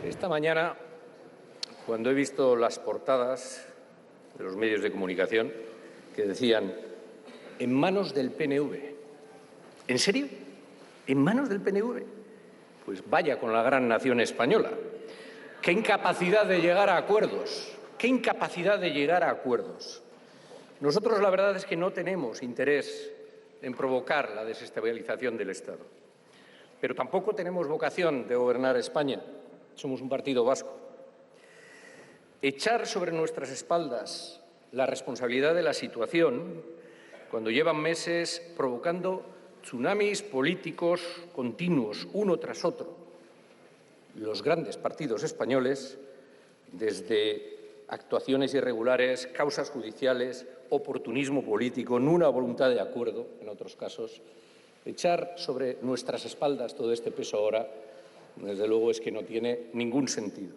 Esta mañana, cuando he visto las portadas de los medios de comunicación que decían «en manos del PNV», ¿en serio? ¿En manos del PNV? Pues vaya con la gran nación española. ¡Qué incapacidad de llegar a acuerdos! ¡Qué incapacidad de llegar a acuerdos! Nosotros la verdad es que no tenemos interés en provocar la desestabilización del Estado, pero tampoco tenemos vocación de gobernar España. Somos un partido vasco. Echar sobre nuestras espaldas la responsabilidad de la situación cuando llevan meses provocando tsunamis políticos continuos, uno tras otro, los grandes partidos españoles, desde actuaciones irregulares, causas judiciales, oportunismo político, nula voluntad de acuerdo, en otros casos, echar sobre nuestras espaldas todo este peso ahora, desde luego, es que no tiene ningún sentido.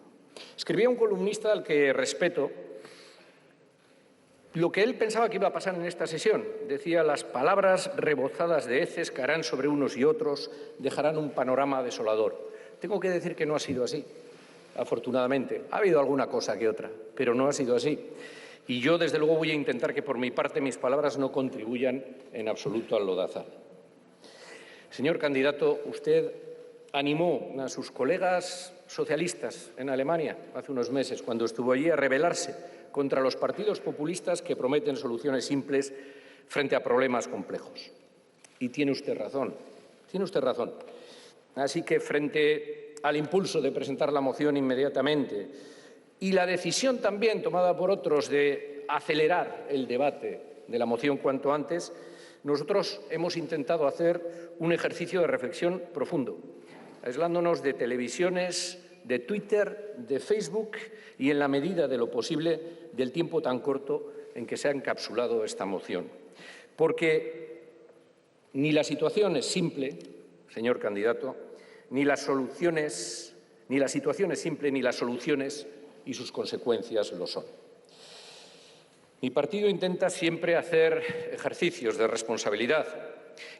Escribía un columnista al que respeto lo que él pensaba que iba a pasar en esta sesión. Decía: las palabras rebozadas de heces caerán sobre unos y otros, dejarán un panorama desolador. Tengo que decir que no ha sido así, afortunadamente. Ha habido alguna cosa que otra, pero no ha sido así. Y yo, desde luego, voy a intentar que, por mi parte, mis palabras no contribuyan en absoluto al lodazal. Señor candidato, usted animó a sus colegas socialistas en Alemania hace unos meses, cuando estuvo allí, a rebelarse contra los partidos populistas que prometen soluciones simples frente a problemas complejos. Y tiene usted razón, tiene usted razón. Así que, frente al impulso de presentar la moción inmediatamente y la decisión también tomada por otros de acelerar el debate de la moción cuanto antes, nosotros hemos intentado hacer un ejercicio de reflexión profundo, aislándonos de televisiones, de Twitter, de Facebook y, en la medida de lo posible, del tiempo tan corto en que se ha encapsulado esta moción. Porque ni la situación es simple, señor candidato, ni la situación es simple, ni las soluciones y sus consecuencias lo son. Mi partido intenta siempre hacer ejercicios de responsabilidad,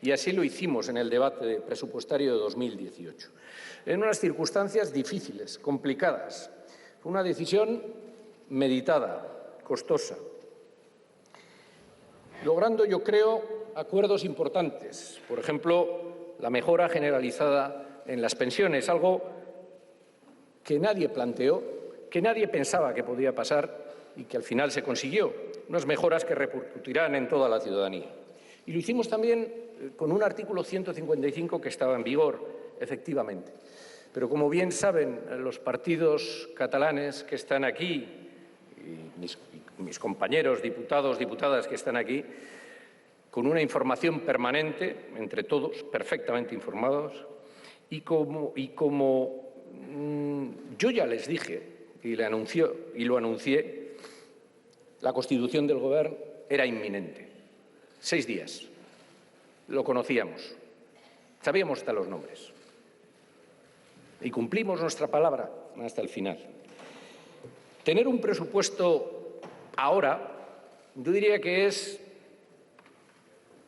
y así lo hicimos en el debate presupuestario de 2018. En unas circunstancias difíciles, complicadas. Fue una decisión meditada, costosa, logrando, yo creo, acuerdos importantes. Por ejemplo, la mejora generalizada en las pensiones, algo que nadie planteó, que nadie pensaba que podía pasar y que al final se consiguió. Unas mejoras que repercutirán en toda la ciudadanía. Y lo hicimos también con un artículo 155 que estaba en vigor, efectivamente. Pero, como bien saben los partidos catalanes que están aquí, y mis compañeros diputados, diputadas que están aquí, con una información permanente, entre todos, perfectamente informados, y como yo ya les dije y lo anuncié, la constitución del Gobierno era inminente. 6 días. Lo conocíamos. Sabíamos hasta los nombres. Y cumplimos nuestra palabra hasta el final. Tener un presupuesto ahora, yo diría que es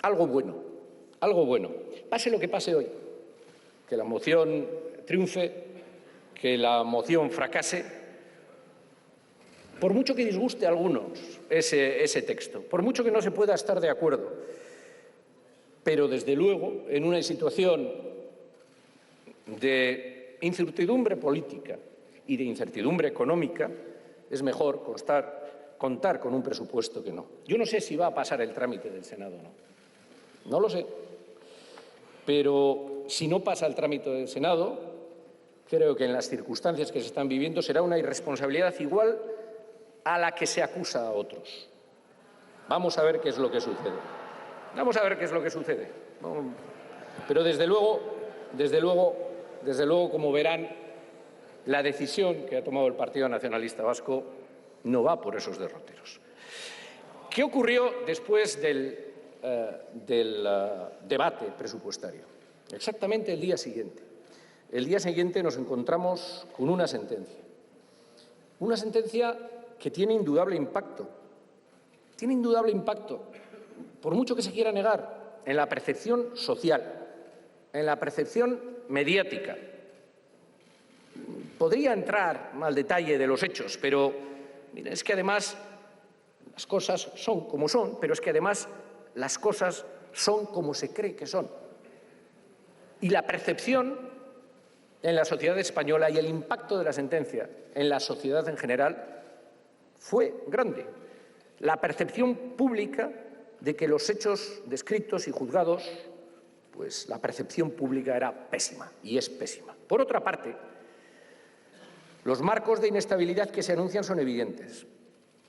algo bueno, algo bueno. Pase lo que pase hoy, que la moción triunfe, que la moción fracase, por mucho que disguste a algunos ese texto, por mucho que no se pueda estar de acuerdo, pero, desde luego, en una situación de incertidumbre política y de incertidumbre económica, es mejor contar con un presupuesto que no. Yo no sé si va a pasar el trámite del Senado o no. No lo sé. Pero, si no pasa el trámite del Senado, creo que en las circunstancias que se están viviendo será una irresponsabilidad igual a la que se acusa a otros. Vamos a ver qué es lo que sucede. Vamos a ver qué es lo que sucede. Pero, desde luego, como verán, la decisión que ha tomado el Partido Nacionalista Vasco no va por esos derroteros. ¿Qué ocurrió después del debate presupuestario? Exactamente el día siguiente. El día siguiente nos encontramos con una sentencia. Una sentencia que tiene indudable impacto. Tiene indudable impacto, por mucho que se quiera negar, en la percepción social, en la percepción mediática. Podría entrar al detalle de los hechos, pero miren, es que además las cosas son como son, pero es que además las cosas son como se cree que son. Y la percepción en la sociedad española y el impacto de la sentencia en la sociedad en general fue grande. La percepción pública de que los hechos descritos y juzgados, pues la percepción pública era pésima y es pésima. Por otra parte, los marcos de inestabilidad que se anuncian son evidentes.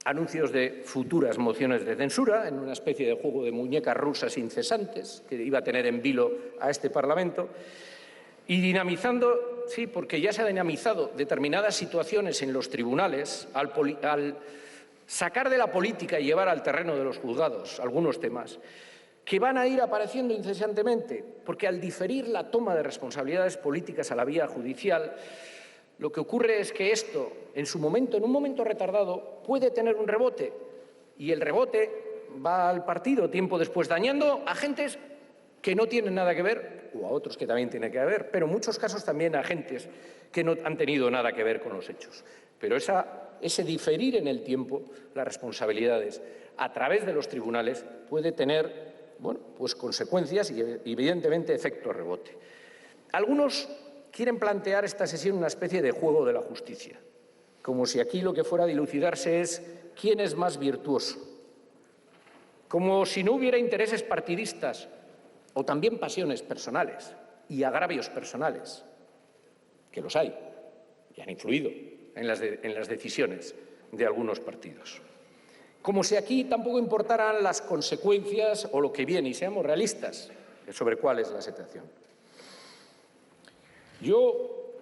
Anuncios de futuras mociones de censura en una especie de juego de muñecas rusas incesantes que iba a tener en vilo a este Parlamento y dinamizando, sí, porque ya se han dinamizado determinadas situaciones en los tribunales al sacar de la política y llevar al terreno de los juzgados algunos temas que van a ir apareciendo incesantemente, porque al diferir la toma de responsabilidades políticas a la vía judicial, lo que ocurre es que esto, en su momento, en un momento retardado, puede tener un rebote y el rebote va al partido tiempo después, dañando a agentes que no tienen nada que ver, o a otros que también tienen que ver, pero en muchos casos también a agentes que no han tenido nada que ver con los hechos. Pero ese diferir en el tiempo las responsabilidades a través de los tribunales puede tener, bueno, pues consecuencias y evidentemente efecto rebote. Algunos quieren plantear esta sesión una especie de juego de la justicia, como si aquí lo que fuera a dilucidarse es quién es más virtuoso, como si no hubiera intereses partidistas o también pasiones personales y agravios personales, que los hay y han influido en las decisiones de algunos partidos. Como si aquí tampoco importaran las consecuencias o lo que viene, y seamos realistas sobre cuál es la situación. Yo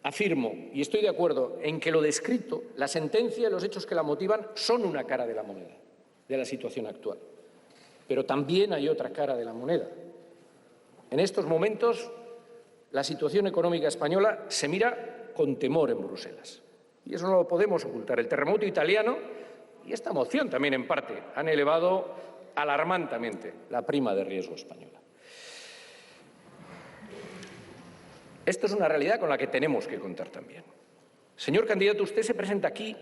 afirmo, y estoy de acuerdo, en que lo descrito, la sentencia y los hechos que la motivan son una cara de la moneda de la situación actual. Pero también hay otra cara de la moneda. En estos momentos, la situación económica española se mira con temor en Bruselas. Y eso no lo podemos ocultar. El terremoto italiano y esta moción también, en parte, han elevado alarmantemente la prima de riesgo española. Esto es una realidad con la que tenemos que contar también. Señor candidato, usted se presenta aquí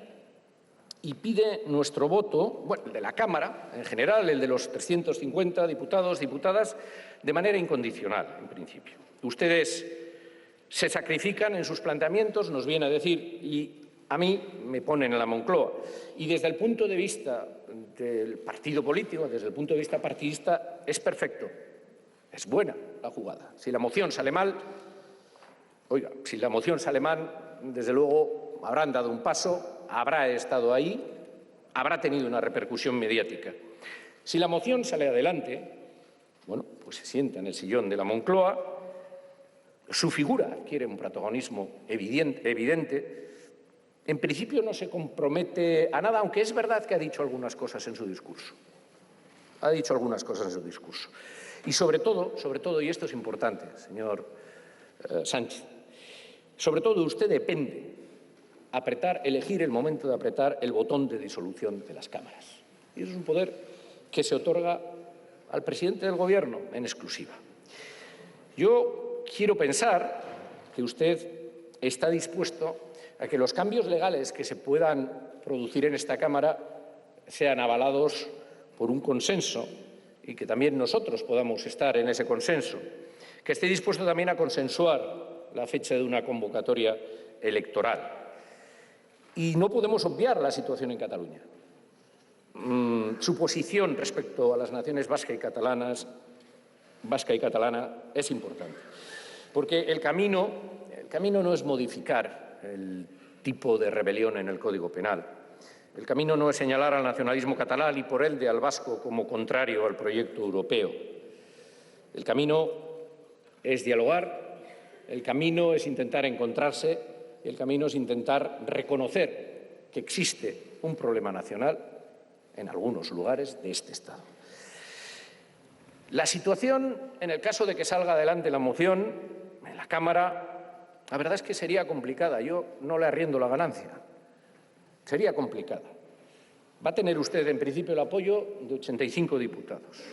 y pide nuestro voto, bueno, el de la Cámara, en general, el de los 350 diputados, diputadas, de manera incondicional, en principio. Ustedes se sacrifican en sus planteamientos, nos viene a decir, y a mí me ponen en la Moncloa. Y desde el punto de vista del partido político, desde el punto de vista partidista, es perfecto. Es buena la jugada. Si la moción sale mal, oiga, si la moción sale mal, desde luego habrán dado un paso, habrá estado ahí, habrá tenido una repercusión mediática. Si la moción sale adelante, bueno, pues se sienta en el sillón de la Moncloa, su figura adquiere un protagonismo evidente. En principio no se compromete a nada, aunque es verdad que ha dicho algunas cosas en su discurso. Ha dicho algunas cosas en su discurso. Y sobre todo, y esto es importante, señor Sánchez, sobre todo usted depende elegir el momento de apretar el botón de disolución de las cámaras. Y eso es un poder que se otorga al presidente del Gobierno en exclusiva. Yo quiero pensar que usted está dispuesto a que los cambios legales que se puedan producir en esta Cámara sean avalados por un consenso y que también nosotros podamos estar en ese consenso, que esté dispuesto también a consensuar la fecha de una convocatoria electoral. Y no podemos obviar la situación en Cataluña. Su posición respecto a las naciones vasca y catalana es importante, porque el camino no es modificar el tipo de rebelión en el Código Penal. El camino no es señalar al nacionalismo catalán y por ende al vasco como contrario al proyecto europeo. El camino es dialogar, el camino es intentar encontrarse, el camino es intentar reconocer que existe un problema nacional en algunos lugares de este Estado. La situación, en el caso de que salga adelante la moción en la Cámara, la verdad es que sería complicada. Yo no le arriendo la ganancia. Sería complicada. Va a tener usted, en principio, el apoyo de 85 diputados.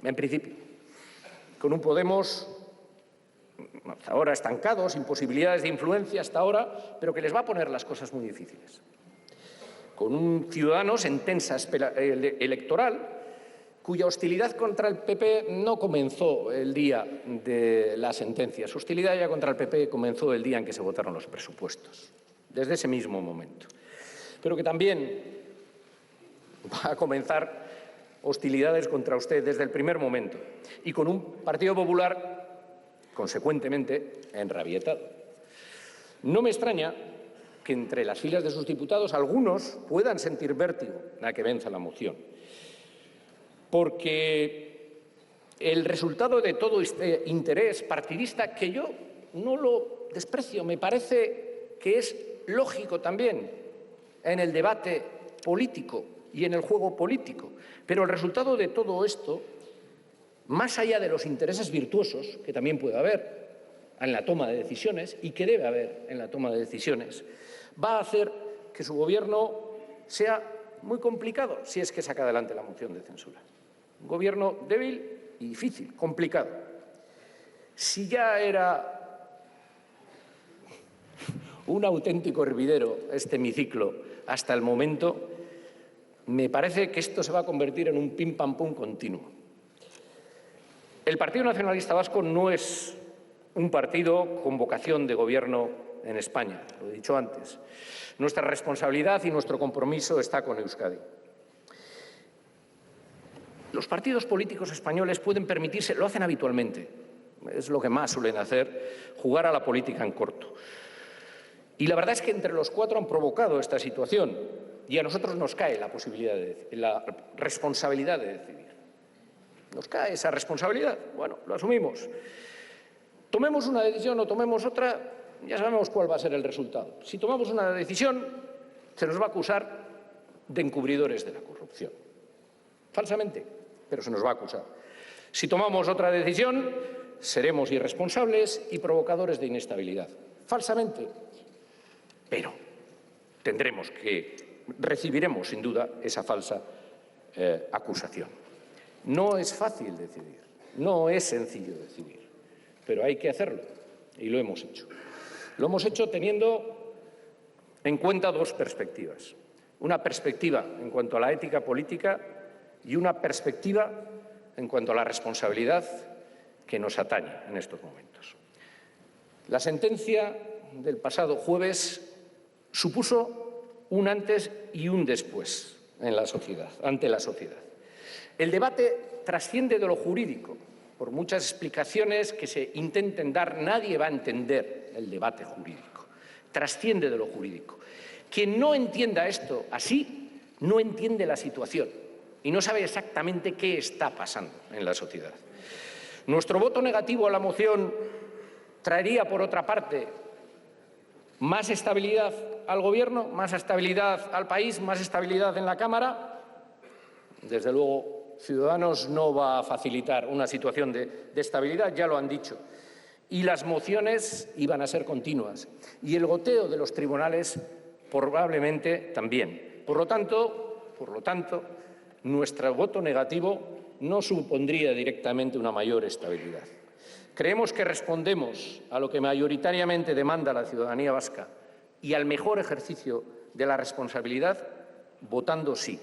En principio. Con un Podemos hasta ahora estancados, sin posibilidades de influencia hasta ahora, pero que les va a poner las cosas muy difíciles. Con un Ciudadanos en tensa espera electoral, cuya hostilidad contra el PP no comenzó el día de la sentencia. Su hostilidad ya contra el PP comenzó el día en que se votaron los presupuestos, desde ese mismo momento. Pero que también va a comenzar hostilidades contra usted desde el primer momento y con un Partido Popular, consecuentemente, enrabietado. No me extraña que entre las filas de sus diputados algunos puedan sentir vértigo a que venza la moción, porque el resultado de todo este interés partidista, que yo no lo desprecio, me parece que es lógico también en el debate político y en el juego político, pero el resultado de todo esto, más allá de los intereses virtuosos, que también puede haber en la toma de decisiones y que debe haber en la toma de decisiones, va a hacer que su Gobierno sea muy complicado si es que saca adelante la moción de censura. Un Gobierno débil y difícil, complicado. Si ya era un auténtico hervidero este hemiciclo hasta el momento, me parece que esto se va a convertir en un pim-pam-pum continuo. El Partido Nacionalista Vasco no es un partido con vocación de gobierno en España, lo he dicho antes. Nuestra responsabilidad y nuestro compromiso está con Euskadi. Los partidos políticos españoles pueden permitirse, lo hacen habitualmente, es lo que más suelen hacer, jugar a la política en corto. Y la verdad es que entre los cuatro han provocado esta situación y a nosotros nos cae la responsabilidad de decidir. Nos cae esa responsabilidad. Bueno, lo asumimos. Tomemos una decisión o tomemos otra, ya sabemos cuál va a ser el resultado. Si tomamos una decisión, se nos va a acusar de encubridores de la corrupción. Falsamente, pero se nos va a acusar. Si tomamos otra decisión, seremos irresponsables y provocadores de inestabilidad. Falsamente, pero recibiremos sin duda esa falsa acusación. No es fácil decidir, no es sencillo decidir, pero hay que hacerlo y lo hemos hecho. Lo hemos hecho teniendo en cuenta dos perspectivas. Una perspectiva en cuanto a la ética política y una perspectiva en cuanto a la responsabilidad que nos atañe en estos momentos. La sentencia del pasado jueves supuso un antes y un después en la sociedad, ante la sociedad. El debate trasciende de lo jurídico. Por muchas explicaciones que se intenten dar, nadie va a entender el debate jurídico. Trasciende de lo jurídico. Quien no entienda esto así, no entiende la situación y no sabe exactamente qué está pasando en la sociedad. Nuestro voto negativo a la moción traería, por otra parte, más estabilidad al Gobierno, más estabilidad al país, más estabilidad en la Cámara. Desde luego, Ciudadanos no va a facilitar una situación de estabilidad, ya lo han dicho. Y las mociones iban a ser continuas. Y el goteo de los tribunales probablemente también. Por lo tanto, nuestro voto negativo no supondría directamente una mayor estabilidad. Creemos que respondemos a lo que mayoritariamente demanda la ciudadanía vasca y al mejor ejercicio de la responsabilidad votando sí.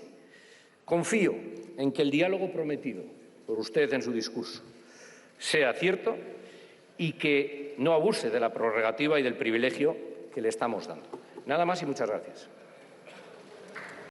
Confío en que el diálogo prometido por usted en su discurso sea cierto y que no abuse de la prerrogativa y del privilegio que le estamos dando. Nada más y muchas gracias.